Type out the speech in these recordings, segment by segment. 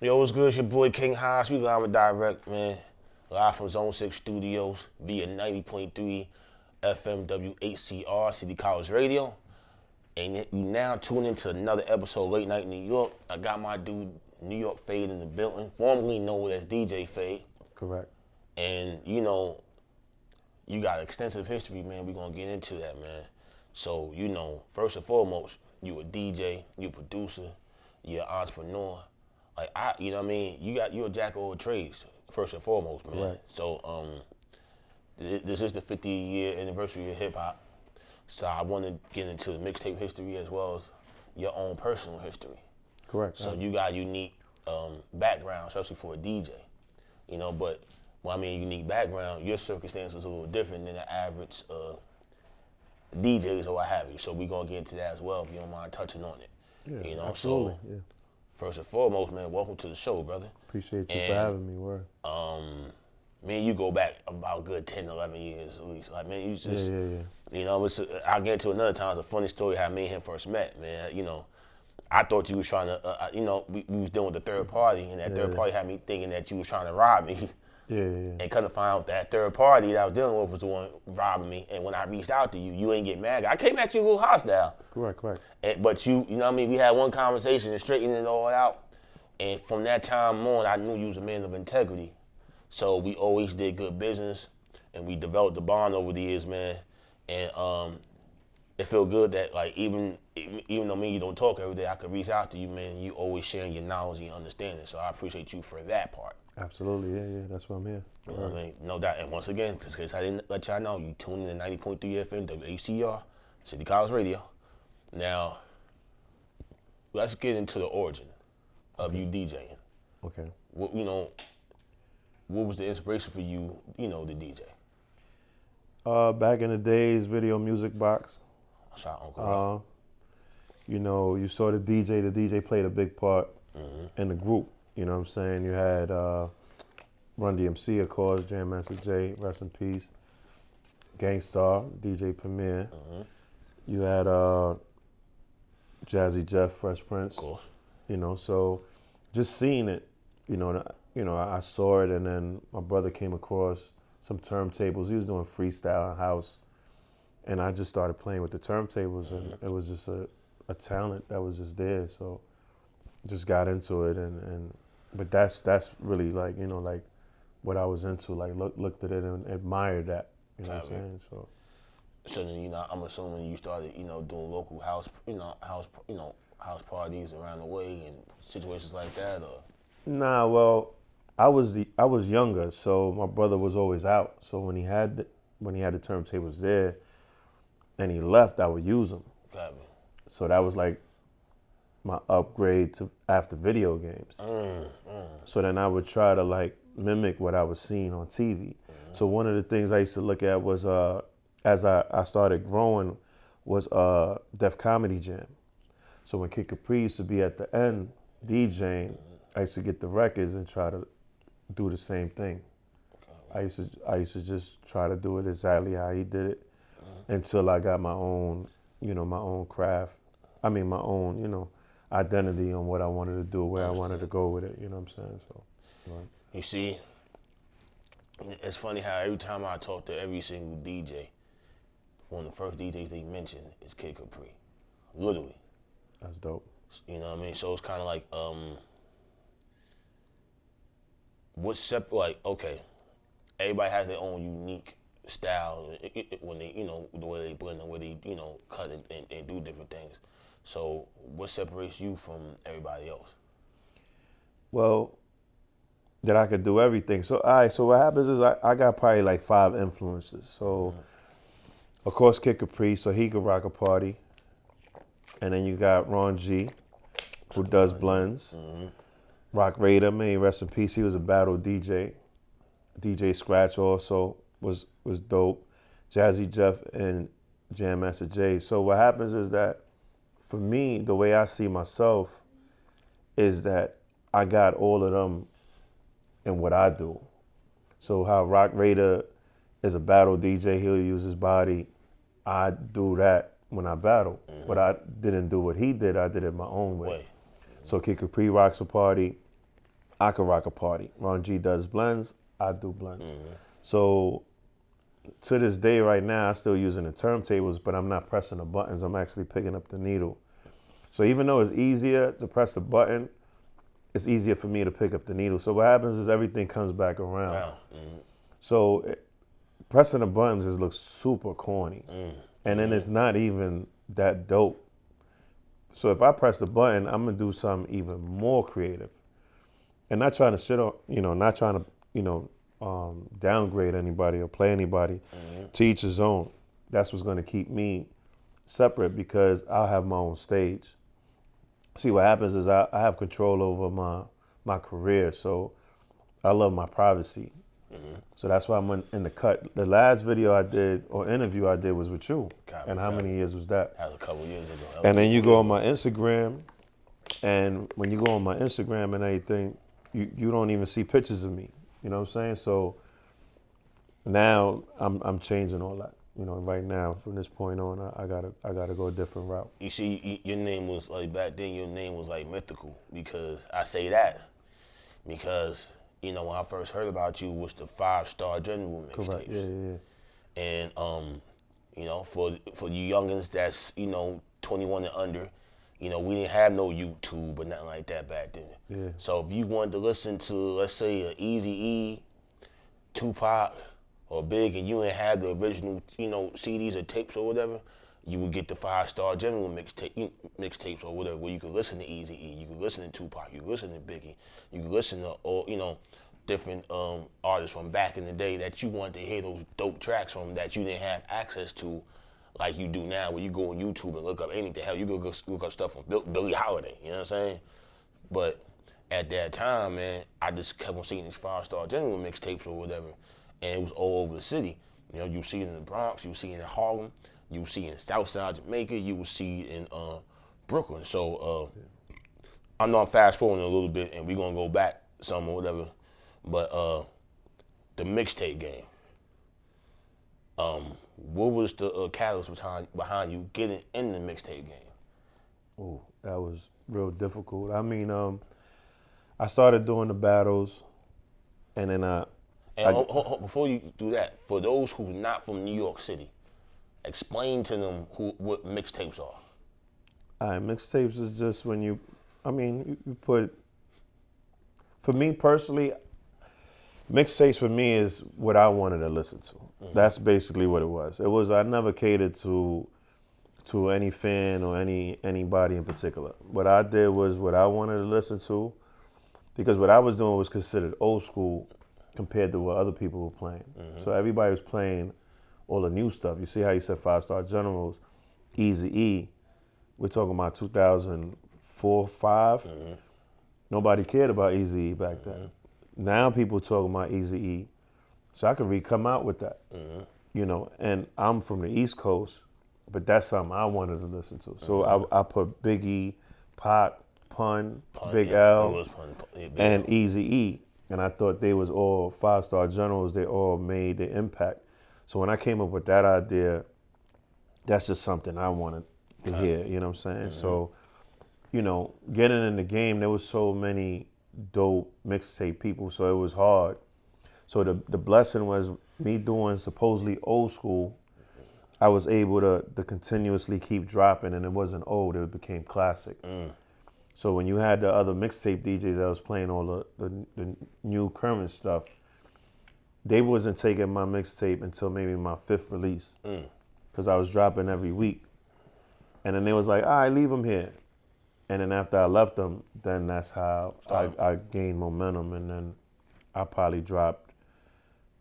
Yo, what's good? It's your boy King Haas. We live with direct, man. Live from Zone 6 Studios via 90.3 FM WHCR City College Radio. And you now tune into another episode of Late Night New York. I got my dude New York Fade in the building, formerly known as DJ Fade. Correct. And you got extensive history, man. We're gonna get into that, man. So, first and foremost, you a DJ, you a producer, you're an entrepreneur. You know what I mean? You're a jack of all trades, first and foremost, man. Right. So, this is the 50-year anniversary of hip hop. So I want to get into the mixtape history as well as your own personal history. Correct. So you got unique background, especially for a DJ. But when I mean unique background, your circumstances are a little different than the average DJs or what have you. So we're gonna get into that as well if you don't mind touching on it. Yeah, absolutely. So Yeah. first and foremost, man, welcome to the show, brother. Appreciate you And for having me. Word. Me and you go back about a good 10, 11 years at least. Like, man, you just, Yeah. I'll get into another time. It's a funny story how me and him first met, man. I thought you was trying to, we was dealing with the third party, and that third party had me thinking that you was trying to rob me. Yeah. And couldn't find out that third party that I was dealing with was the one robbing me. And when I reached out to you, you ain't get mad. I came at you a little hostile. Correct. But you know what I mean? We had one conversation and straightened it all out. And from that time on, I knew you was a man of integrity. So we always did good business, and we developed the bond over the years, man. And it feel good that like even though me and you don't talk every day, I could reach out to you, man. You always sharing your knowledge and your understanding. So I appreciate you for that part. Absolutely. Yeah. That's why I'm here. You know what I mean? No doubt. And once again, because I didn't let y'all know, you tune in to 90.3 FM WHCR City College Radio. Now, let's get into the origin of you DJing. Okay. What was the inspiration for you, to DJ? Back in the days, Video Music Box. Shout out Uncle Ruff. You saw the DJ. The DJ played a big part in the group. You know what I'm saying? You had Run DMC, of course, Jam Master Jay, rest in peace. Gangstar, DJ Premier. You had Jazzy Jeff, Fresh Prince. Of course. So just seeing it, I saw it, and then my brother came across some turntables. He was doing freestyle house, and I just started playing with the turntables, and it was just a talent that was just there. So just got into it, but that's really like what I was into. Like looked at it and admired that. You know what I'm saying? So then, I'm assuming you started, doing local house parties around the way and situations like that, or? Nah, well, I was younger, so my brother was always out. So when he had the turntables there, and he left, I would use them. Got me. So that was like my upgrade to after video games. So then I would try to like mimic what I was seeing on TV. So one of the things I used to look at was as I started growing was Def Comedy Jam. So when Kid Capri used to be at the end DJing, I used to get the records and try to do the same thing. I used to just try to do it exactly how he did it until I got my own, my own craft. I mean, my own, identity on what I wanted to do, where I wanted to go with it. You know what I'm saying? So, right. You see, it's funny how every time I talk to every single DJ, one of the first DJs they mention is Kid Capri. Literally. That's dope. You know what I mean? So it's kind of like, okay, everybody has their own unique style when they, the way they blend, the way they, cut and do different things. So what separates you from everybody else? Well, that I could do everything. So, all right, so what happens is I got probably like 5 influences. So, of course, Kid Capri, so he could rock a party. And then you got Ron G, who does blends. Rock Raider, may he rest in peace. He was a battle DJ. DJ Scratch also was dope. Jazzy Jeff and Jam Master Jay. So what happens is that for me, the way I see myself is that I got all of them in what I do. So how Rock Raider is a battle DJ, he'll use his body. I do that when I battle. But I didn't do what he did, I did it my own way. So Kid Capri rocks a party. I could rock a party. Ron G does blends, I do blends. So to this day right now, I'm still using the turntables, but I'm not pressing the buttons. I'm actually picking up the needle. So even though it's easier to press the button, it's easier for me to pick up the needle. So what happens is everything comes back around. Wow. So pressing the buttons just looks super corny. And then it's not even that dope. So if I press the button, I'm gonna do something even more creative. And not trying to shit on, not trying to, downgrade anybody or play anybody. To each his own. That's what's gonna keep me separate because I'll have my own stage. See, what happens is I have control over my career, so I love my privacy. So that's why I'm in the cut. The last video I did or interview I did was with you. And how many years was that? That was a couple years ago. And then you go on my Instagram, and when you go on my Instagram and everything, you don't even see pictures of me. You know what I'm saying? So now I'm changing all that. Right now from this point on, I gotta go a different route. You see, your name was like back then. Your name was like mythical because I say that because when I first heard about you was the 5-Star General mixtapes. Correct. Yeah. And for you youngins that's 21 and under, we didn't have no YouTube or nothing like that back then. Yeah. So if you wanted to listen to, let's say, a Eazy-E, Tupac, or Big, and you didn't have the original, CDs or tapes or whatever, you would get the 5-Star General mixtapes or whatever, where you could listen to Eazy-E, you could listen to Tupac, you could listen to Biggie, you could listen to all, different artists from back in the day that you wanted to hear those dope tracks from that you didn't have access to like you do now, where you go on YouTube and look up anything. Hell, you go look up stuff from Billie Holiday, you know what I'm saying? But at that time, man, I just kept on seeing these 5-Star General mixtapes or whatever, and it was all over the city. You see it in the Bronx, you see it in Harlem, you see it in Southside Jamaica, you will see it in Brooklyn. So I know I'm fast forwarding a little bit, and we're gonna go back some or whatever. But the mixtape game. What was the catalyst behind you getting in the mixtape game? Oh, that was real difficult. I mean, I started doing the battles, and then before you do that, for those who's not from New York City, explain to them what mixtapes are. All right, mixtapes is just when you put. For me personally, mixtapes for me is what I wanted to listen to. That's basically what it was. I never catered to any fan or anybody in particular. What I did was what I wanted to listen to, because what I was doing was considered old school compared to what other people were playing. So everybody was playing all the new stuff. You see how you said 5-Star Generals, Eazy-E. We're talking about 2004, 5. Nobody cared about Eazy-E back then. Now people talking about Eazy-E, so I could come out with that, And I'm from the East Coast, but that's something I wanted to listen to. So I put Biggie, Pac, Pun, Big L, and Eazy-E, and I thought they was all 5-Star Generals. They all made their impact. So when I came up with that idea, that's just something I wanted to hear. You know what I'm saying? So, getting in the game, there was so many dope mixtape people, so it was hard. So the blessing was me doing supposedly old school. I was able to continuously keep dropping, and it wasn't old, it became classic. So when you had the other mixtape DJs that was playing all the new current stuff, they wasn't taking my mixtape until maybe my 5th release, because I was dropping every week. And then they was like, all right, leave them here. And then after I left them, then that's how I gained momentum, and then I probably dropped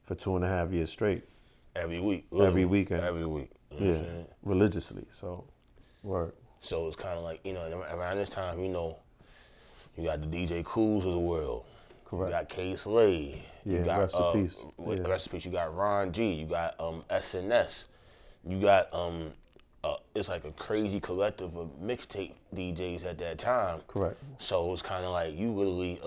for 2.5 years straight. Every week? Every weekend. Every week. Yeah, religiously, so, word. So it's kind of like, around this time, you got the DJ Cools of the world. Correct. You got K Slade. Yeah, you got, rest in peace. Rest in peace. You got Ron G. You got SNS. You got it's like a crazy collective of mixtape DJs at that time. Correct. So it's kind of like you literally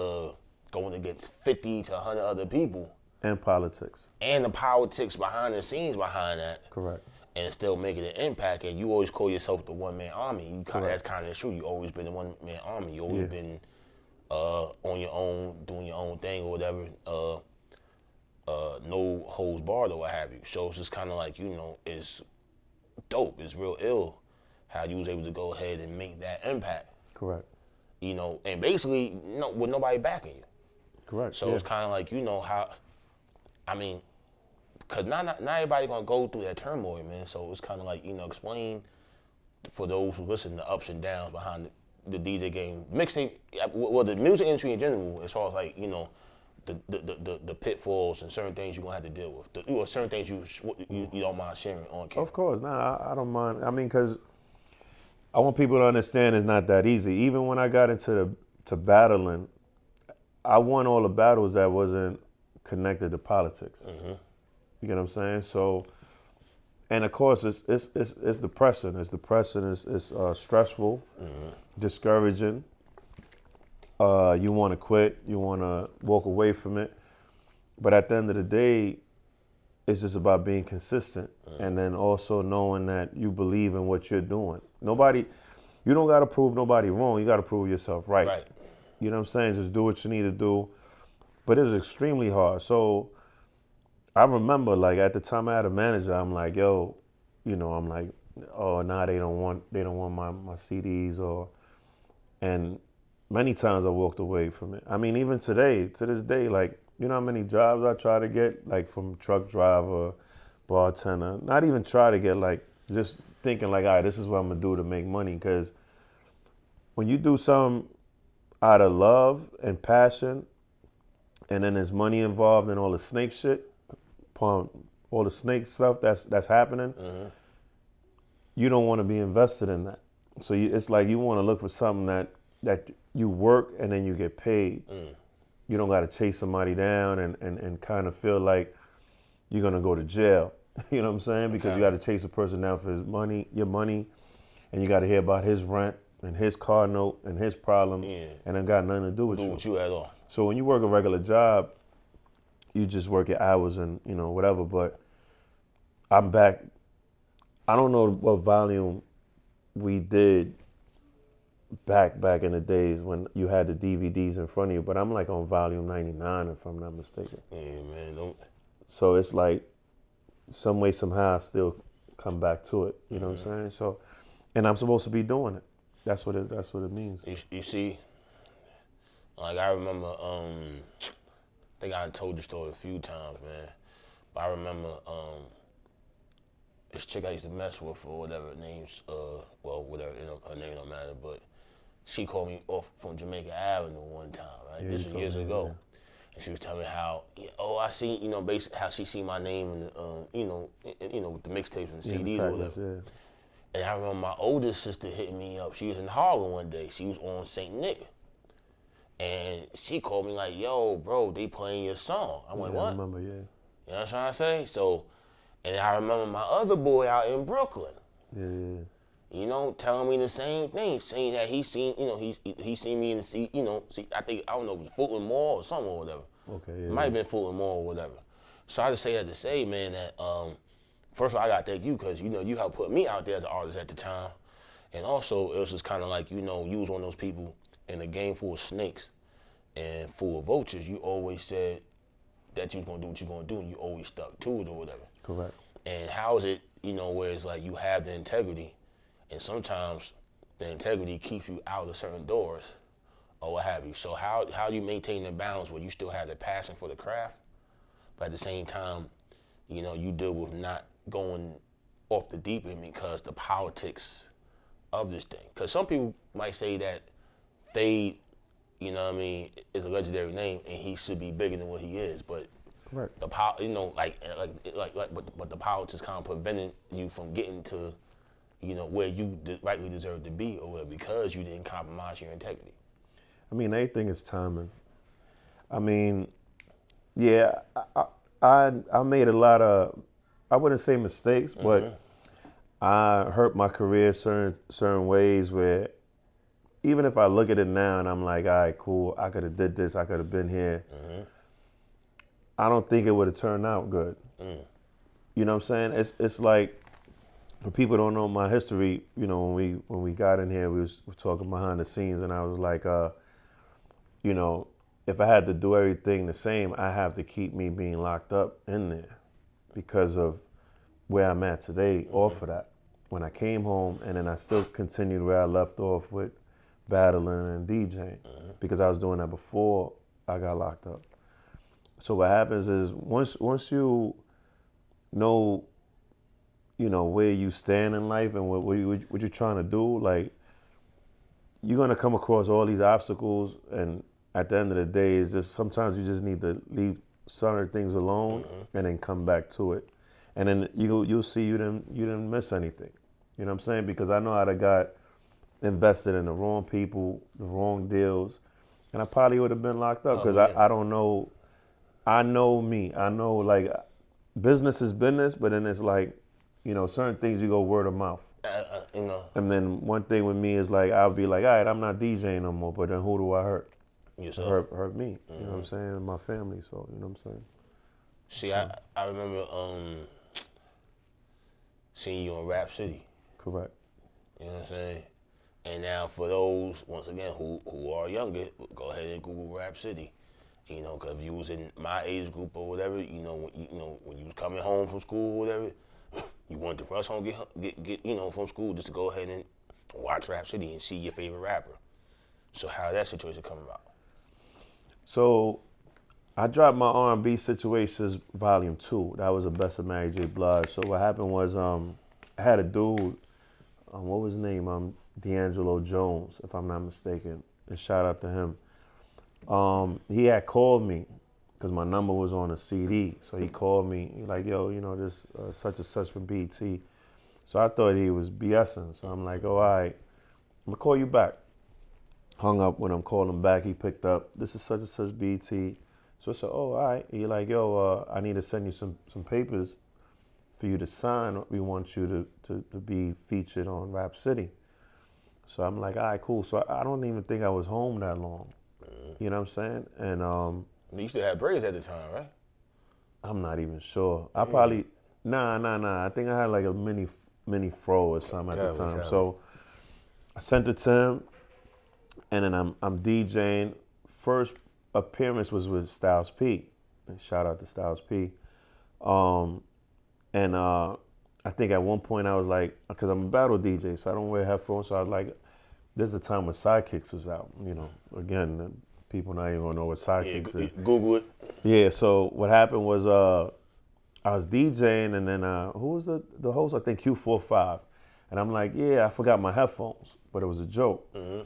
going against 50 to 100 other people. And politics. And the politics behind the scenes behind that. Correct. And still making an impact. And you always call yourself the one-man army. That's kind of true. You always been the one-man army. You always been on your own, doing your own thing or whatever. No holds barred or what have you. So it's just kind of like, it's dope. It's real ill how you was able to go ahead and make that impact. Correct. And basically, with nobody backing you. Correct. So it's kind of like, how, I mean, because not everybody going to go through that turmoil, man. So it's kind of like, explain for those who listen the ups and downs behind the DJ game. Mixtape, well, the music industry in general, as far as like, the pitfalls and certain things you're going to have to deal with. Or certain things you don't mind sharing on camera. Of course. I don't mind. I mean, because I want people to understand it's not that easy. Even when I got into battling, I won all the battles that wasn't connected to politics. Mm-hmm. You get what I'm saying? So, and of course, it's depressing. It's depressing. It's stressful, discouraging. You want to quit. You want to walk away from it. But at the end of the day, it's just about being consistent, and then also knowing that you believe in what you're doing. You don't got to prove nobody wrong. You got to prove yourself right. Right. You know what I'm saying? Just do what you need to do. But it's extremely hard. So I remember, like, at the time I had a manager, I'm like, yo, I'm like, oh, nah, they don't want my CDs and many times I walked away from it. I mean, even to this day, like, you know how many jobs I try to get, like, from truck driver, bartender, not even try to get, like, just thinking like, all right, this is what I'm gonna do to make money. Because when you do something out of love and passion, and then there's money involved in all the snake shit, all the snake stuff that's happening, you don't want to be invested in that. So it's like you want to look for something that you work and then you get paid. You don't got to chase somebody down and kind of feel like you're gonna go to jail. You know what I'm saying? Because you got to chase a person down for your money, and you got to hear about his rent and his car note and his problem, and it got nothing to do with you at all. So when you work a regular job, you just work your hours and whatever. But I'm back. I don't know what volume we did back in the days when you had the DVDs in front of you, but I'm like on volume 99 if I'm not mistaken. Yeah, man. Don't. So it's like some way, somehow I still come back to it. You know what I'm saying? So, and I'm supposed to be doing it. That's what it means. You see, like I remember, I think I told the story a few times, man. But I remember this chick I used to mess with or whatever her name's, whatever, her name don't matter, but she called me off from Jamaica Avenue one time, right? Yeah, this was years ago. Yeah. And she was telling me how, I see, basically how she seen my name in the, with the mixtapes and the CDs or whatever. Yeah. And I remember my oldest sister hitting me up. She was in Harlem one day. She was on St. Nick. And she called me like, yo, bro, they playing your song. I went, what? I remember, yeah. You know what I'm trying to say? So, and I remember my other boy out in Brooklyn. Yeah. Telling me the same thing, saying that he seen, he seen me in the seat, I think, I don't know, it was Fulton Mall or something or whatever. Okay, yeah. It might have been Fulton Mall or whatever. So I just say that to say, man, that first of all, I gotta thank you because, you helped put me out there as an artist at the time. And also, it was just kind of like, you was one of those people in a game full of snakes and full of vultures. You always said that you was gonna do what you gonna do and you always stuck to it or whatever. Correct. And how is it, where it's like you have the integrity and sometimes the integrity keeps you out of certain doors or what have you. So how do you maintain the balance where you still have the passion for the craft, but at the same time, you deal with not going off the deep end because the politics of this thing. Because some people might say that Fade, is a legendary name and he should be bigger than what he is, but correct. The but the politics kind of prevented you from getting to, where you rightly deserve to be, or because you didn't compromise your integrity. I mean, everything is timing. I mean, yeah, I made a lot of, I wouldn't say mistakes, but I hurt my career certain ways where even if I look at it now and I'm like, all right, cool, I could have did this, I could have been here. I don't think it would have turned out good. You know what I'm saying? It's like, for people who don't know my history, when we got in here, we was talking behind the scenes, and I was like, you know, if I had to do everything the same, I have to keep me being locked up in there because of where I'm at today off of that. When I came home and then I still continued where I left off with battling and DJing because I was doing that before I got locked up. So what happens is once you know, where you stand in life and what you're trying to do, like you're gonna come across all these obstacles, and at the end of the day, it's just sometimes you just need to leave certain things alone and then come back to it, and then you'll see you didn't miss anything. You know what I'm saying? Because I know I'd have got invested in the wrong people, the wrong deals, and I probably would have been locked up because I don't know. I know me. I know like business is business, but then it's like, certain things you go word of mouth. And then one thing with me is like I'll be like, all right, I'm not DJing no more, but then who do I hurt? Hurt me. You know what I'm saying? And my family. So you know what I'm saying? See, I remember seeing you on Rap City. Correct. You know what I'm saying? And now for those, once again, who are younger, go ahead and Google Rap City. Because if you was in my age group or whatever, when you was coming home from school or whatever, you wanted to rush home, get from school just to go ahead and watch Rap City and see your favorite rapper. So how did that situation come about? So I dropped my R&B Situations Volume 2. That was the best of Mary J. Blige. So what happened was I had a dude, what was his name? D'Angelo Jones, if I'm not mistaken. And shout out to him. He had called me because my number was on a CD. So he called me. He like, yo, this such and such from BT. So I thought he was BSing. So I'm like, oh, all right, I'm going to call you back. Hung up. When I'm calling back, he picked up. This is such and such BT. So I said, oh, all right. He like, yo, I need to send you some papers for you to sign. We want you to be featured on Rap City. So I'm like, all right, cool. So I don't even think I was home that long. You know what I'm saying? And you still had braids at the time, right? I'm not even sure. I probably nah. I think I had like a mini fro or something at the time. So I sent it to him, and then I'm DJing. First appearance was with Styles P. And shout out to Styles P. And I think at one point I was like, because I'm a battle DJ, so I don't wear headphones. So I was like, this is the time when Sidekicks was out. Again, people not even gonna know what Sidekicks is. Google it. Yeah. So what happened was I was DJing, and then who was the host? I think Q45. And I'm like, yeah, I forgot my headphones, but it was a joke. And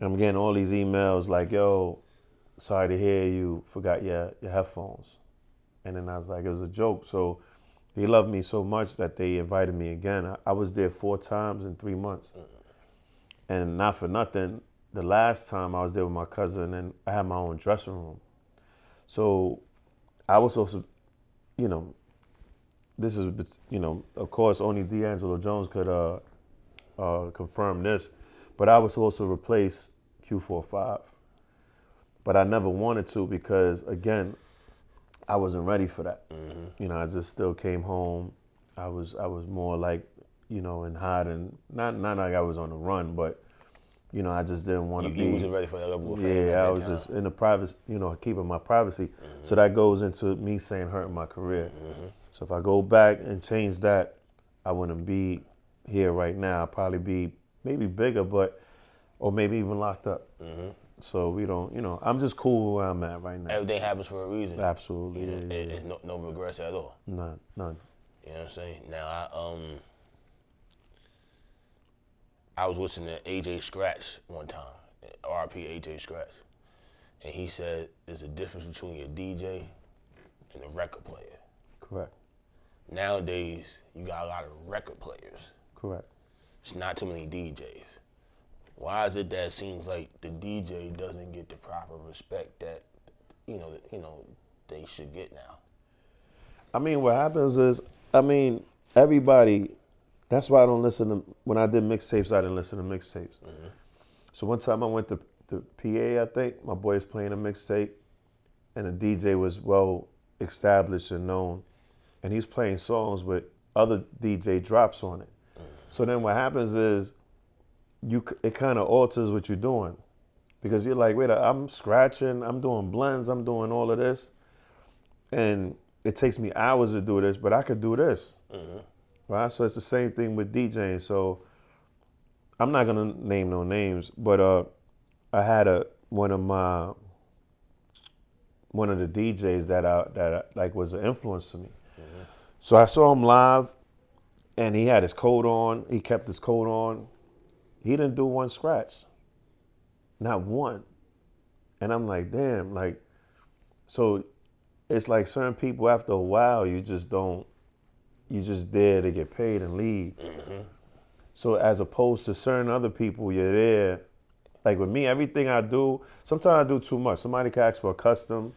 I'm getting all these emails like, yo, sorry to hear you forgot your headphones. And then I was like, it was a joke. So they loved me so much that they invited me again. I was there 4 times in 3 months. And not for nothing, the last time I was there with my cousin, and I had my own dressing room. So I was also, this is, of course, only D'Angelo Jones could confirm this, but I was supposed to replace Q45. But I never wanted to because, again, I wasn't ready for that. I just still came home. I was more like, in hiding. Not like I was on the run, but I just didn't want to be. You wasn't ready for that level of fame. Yeah, at that I was time. just in the privacy, keeping my privacy. So that goes into me saying hurting my career. So if I go back and change that, I wouldn't be here right now. I'd probably be maybe bigger, or maybe even locked up. So we don't, I'm just cool where I'm at right now. Everything happens for a reason. Absolutely. And no regrets at all. None. You know what I'm saying? Now I was listening to AJ Scratch one time, RP AJ Scratch, and he said there's a difference between a DJ and a record player. Correct. Nowadays, you got a lot of record players. Correct. It's not too many DJs. Why is it that it seems like the DJ doesn't get the proper respect that they should get now? I mean, what happens is, everybody. That's why I don't listen to. When I did mixtapes, I didn't listen to mixtapes. So one time I went to PA. I think my boy was playing a mixtape, and the DJ was well established and known, and he's playing songs with other DJ drops on it. So then what happens is, it kind of alters what you're doing. because you're like, wait, I'm scratching, I'm doing blends, I'm doing all of this, and it takes me hours to do this, but I could do this, right? So it's the same thing with DJing. So I'm not gonna name no names, but I had one of the DJs that like was an influence to me. So I saw him live, and he had his coat on. He kept his coat on. He didn't do one scratch, not one. And I'm like, damn, like, so it's like certain people after a while, you just there to get paid and leave. So as opposed to certain other people, you're there. Like with me, everything I do, sometimes I do too much. Somebody can ask for a custom,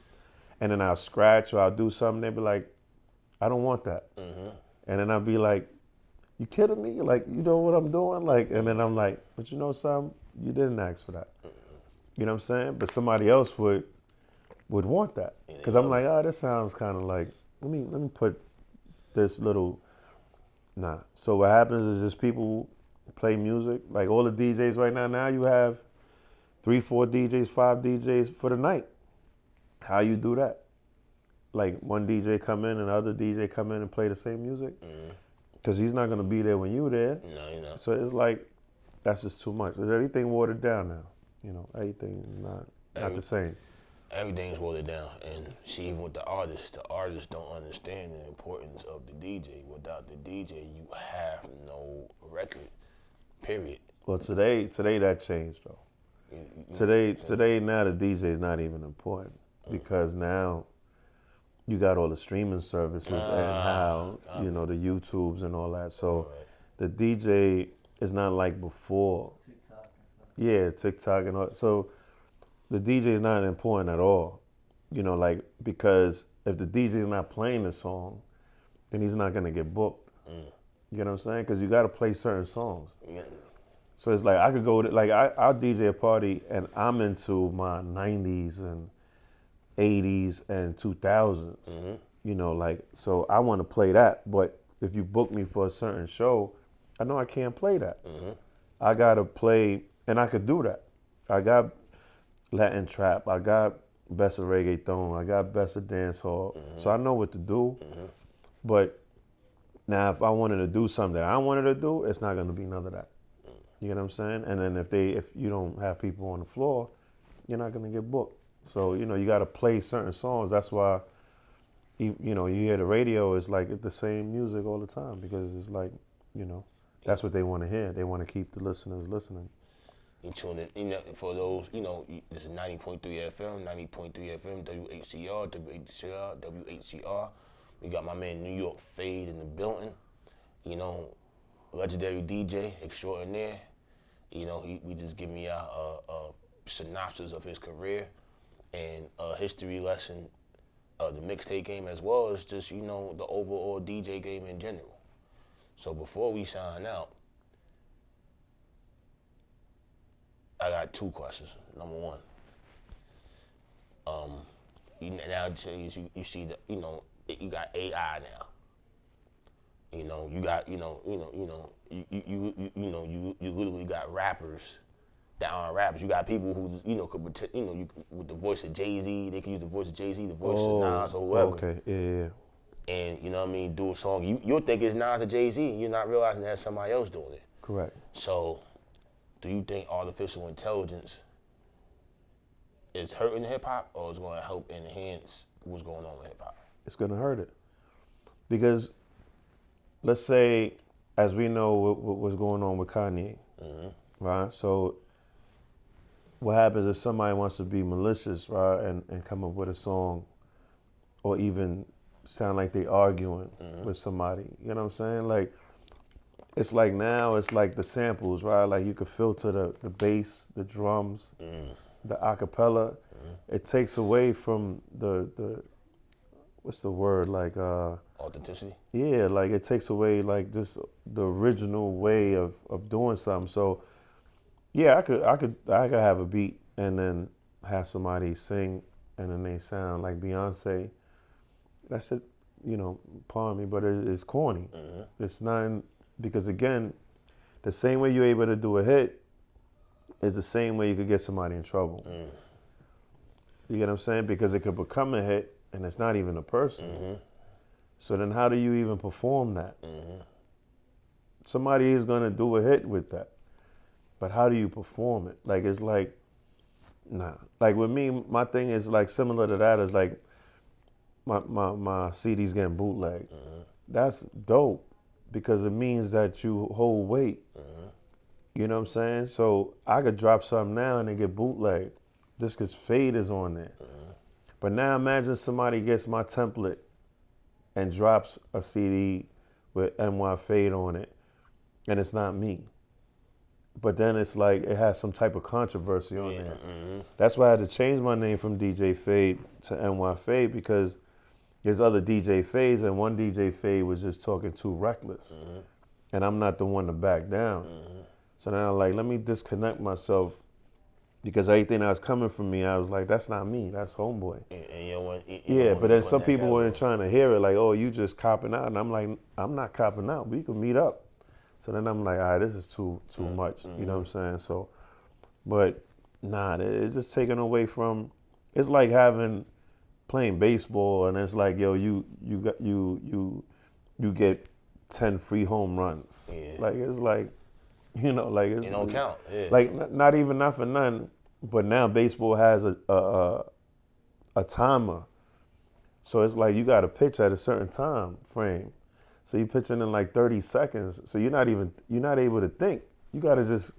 and then I'll scratch or I'll do something. They'll be like, I don't want that. And then I'll be like, you kidding me? Like, you know what I'm doing? Like, and then I'm like, but you know something? You didn't ask for that. You know what I'm saying? But somebody else would want that. Because I'm like, oh, this sounds kind of like, let me put this little, nah. So what happens is just people play music. Like all the DJs right now you have 3, 4 DJs, 5 DJs for the night. How you do that? Like one DJ come in and the other DJ come in and play the same music? Because he's not going to be there when you're there. No, you know. So it's like, that's just too much. Everything watered down now. You know, everything not the same. Everything's watered down, and see, even with the artists don't understand the importance of the DJ. Without the DJ, you have no record. Period. Well, today that changed though. Today now the DJ is not even important because now you got all the streaming services and how you know the YouTubes and all that. So the DJ is not like before. Yeah, TikTok and all. So the DJ is not important at all. You know, like because if the DJ is not playing the song, then he's not gonna get booked. You know what I'm saying? Because you got to play certain songs. So it's like I could go to, like I'll DJ a party and I'm into my 90s and 80s and 2000s. You know, like so I want to play that. But if you book me for a certain show, I know I can't play that. I gotta play, and I could do that. I got Latin trap. I got best of reggaeton. I got best of dancehall. So I know what to do. But now if I wanted to do something that I wanted to do, it's not gonna be none of that. You know what I'm saying? And then if you don't have people on the floor, you're not gonna get booked. So you know you got to play certain songs. That's why you hear the radio is like the same music all the time because it's like that's what they want to hear. They want to keep the listeners listening. You tune in, for those, this is 90.3 FM, 90.3 FM, WHCR. We got my man New York Fade in the building. Legendary DJ extraordinaire. We just give me a synopsis of his career and a history lesson of the mixtape game as well as just, the overall DJ game in general. So before we sign out, I got 2 questions. Number 1, nowadays you see that you got AI now. You got you literally got rappers that aren't rappers. You got people who could pretend, with the voice of Jay-Z, they can use the voice of Jay-Z, the voice of Nas or whoever. Okay, yeah. And do a song. You'll think it's Nas or Jay-Z, and you're not realizing that's somebody else doing it. Correct. So, do you think artificial intelligence is hurting hip hop, or is going to help enhance what's going on with hip hop? It's going to hurt it because let's say, as we know what's going on with Kanye, right? So what happens if somebody wants to be malicious, right, and come up with a song or even sound like they arguing with somebody, you know what I'm saying? Like, it's like now, it's like the samples, right? Like you could filter the bass, the drums, the acapella. It takes away from the what's the word, like authenticity. Yeah, like it takes away like just the original way of doing something. So yeah, I could have a beat and then have somebody sing and then they sound like Beyonce. That's it, pardon me, but it's corny. It's not, because again, the same way you're able to do a hit, is the same way you could get somebody in trouble. You get what I'm saying? Because it could become a hit and it's not even a person. So then how do you even perform that? Somebody is going to do a hit with that. But how do you perform it? Like, it's like, nah. Like with me, my thing is like similar to that is like my CDs getting bootlegged. That's dope because it means that you hold weight. You know what I'm saying? So I could drop something now and it get bootlegged just because Fade is on there. But now imagine somebody gets my template and drops a CD with NY Fade on it and it's not me. But then it's like it has some type of controversy on there. That's why I had to change my name from DJ Fade to NY Fade because there's other DJ Fades and one DJ Fade was just talking too reckless. And I'm not the one to back down. So now like, let me disconnect myself because everything that was coming from me, I was like, that's not me, that's Homeboy. And you don't want, Yeah, but then some people weren't trying to hear it like, oh, you just copping out. And I'm like, I'm not copping out, we can meet up. So then I'm like, all right, this is too much, you know what I'm saying? So, but nah, it's just taken away from, it's like playing baseball and it's like, yo, you get 10 free home runs. Like, it's like, you know, like it's, it don't count. Like not for nothing, but now baseball has a timer. So it's like you got to pitch at a certain time frame. So you're pitching in like 30 seconds. So you're not able to think. You got to just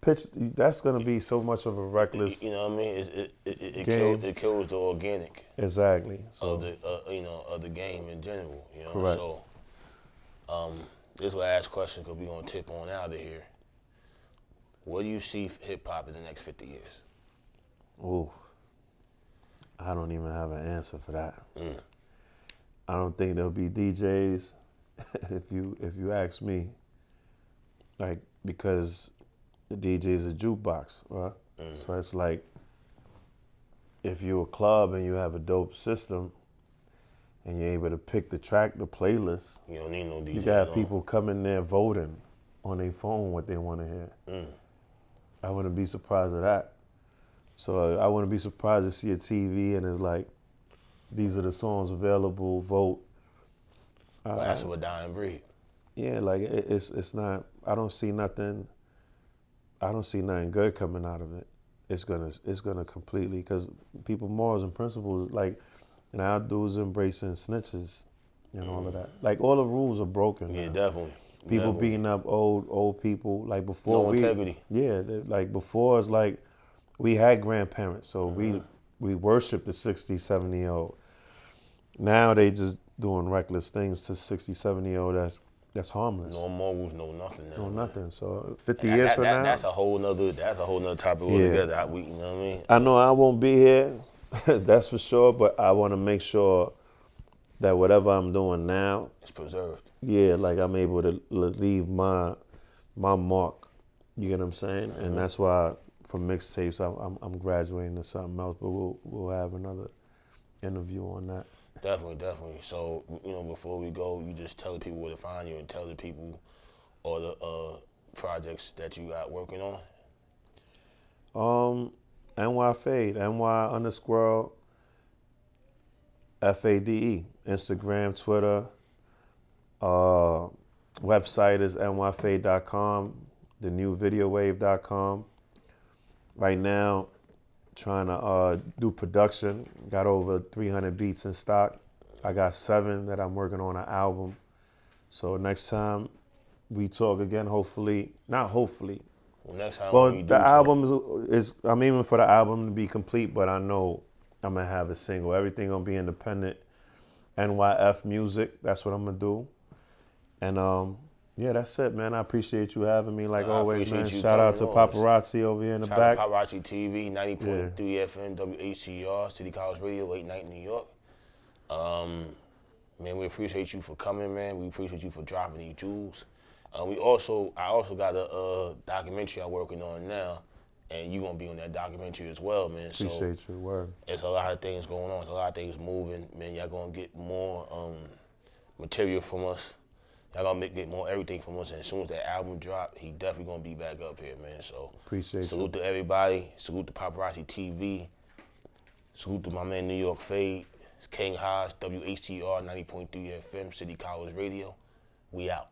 pitch. That's going to be so much of a reckless. You know what I mean? It kills the organic. Exactly. So. Of the game in general. You know. Correct. So, this last question, because we're gonna tip on out of here. What do you see hip hop in the next 50 years? Ooh, I don't even have an answer for that. I don't think there'll be DJs. if you ask me, like, because the DJ is a jukebox, right? So it's like if you're a club and you have a dope system and you're able to pick the track, the playlist, you don't need no DJ. You got people coming there voting on their phone what they want to hear. I wouldn't be surprised at that. So I wouldn't be surprised to see a TV and it's like, these are the songs available, vote. That's a dying breed. Yeah, like it's not. I don't see nothing good coming out of it. It's gonna completely, because people morals and principles, like now dudes embracing snitches and all of that. Like all the rules are broken. Yeah, now. definitely. People beating up old people. Like before, no integrity. Yeah, like before it's like we had grandparents, so we worshiped the 60, 70-year-old. Now they just doing reckless things to 60, 70-year-old that's harmless. No morals, no nothing now. No nothing. So 50 years from now, that's a whole nother topic altogether. You know what I mean? I know I won't be here, that's for sure. But I want to make sure that whatever I'm doing now, it's preserved. Yeah, like I'm able to leave my mark. You get what I'm saying? And that's why from mixtapes I'm graduating to something else. But we'll have another interview on that. Definitely. So, before we go, you just tell the people where to find you and tell the people all the projects that you got working on. NY Fade, NY_FADE, Instagram, Twitter. Website is nyfade.com, thenewvideowave.com. Right now, trying to do production. Got over 300 beats in stock. I got 7 that I'm working on an album. So next time we talk again, not hopefully. Well, next time well, we do the album is, I'm aiming for the album to be complete, but I know I'm going to have a single. Everything going to be independent. NYF music, that's what I'm going to do. And yeah, that's it, man. I appreciate you having me, like always, man. Shout out to Paparazzi over here in the back. Shout out to Paparazzi TV, 90.3 FM, WHCR, City College Radio, late night New York. Man, we appreciate you for coming, man. We appreciate you for dropping these jewels. I also got a documentary I'm working on now, and you're gonna be on that documentary as well, man. Appreciate your word. There's a lot of things going on. There's a lot of things moving, man. Y'all gonna get more material from us. Y'all gonna get more everything from us. And as soon as that album drop, he definitely gonna be back up here, man. So Appreciate salute to everybody. Salute to Paparazzi TV. Salute to my man New York Fade. It's King Haas, WHTR 90.3 FM, City College Radio. We out.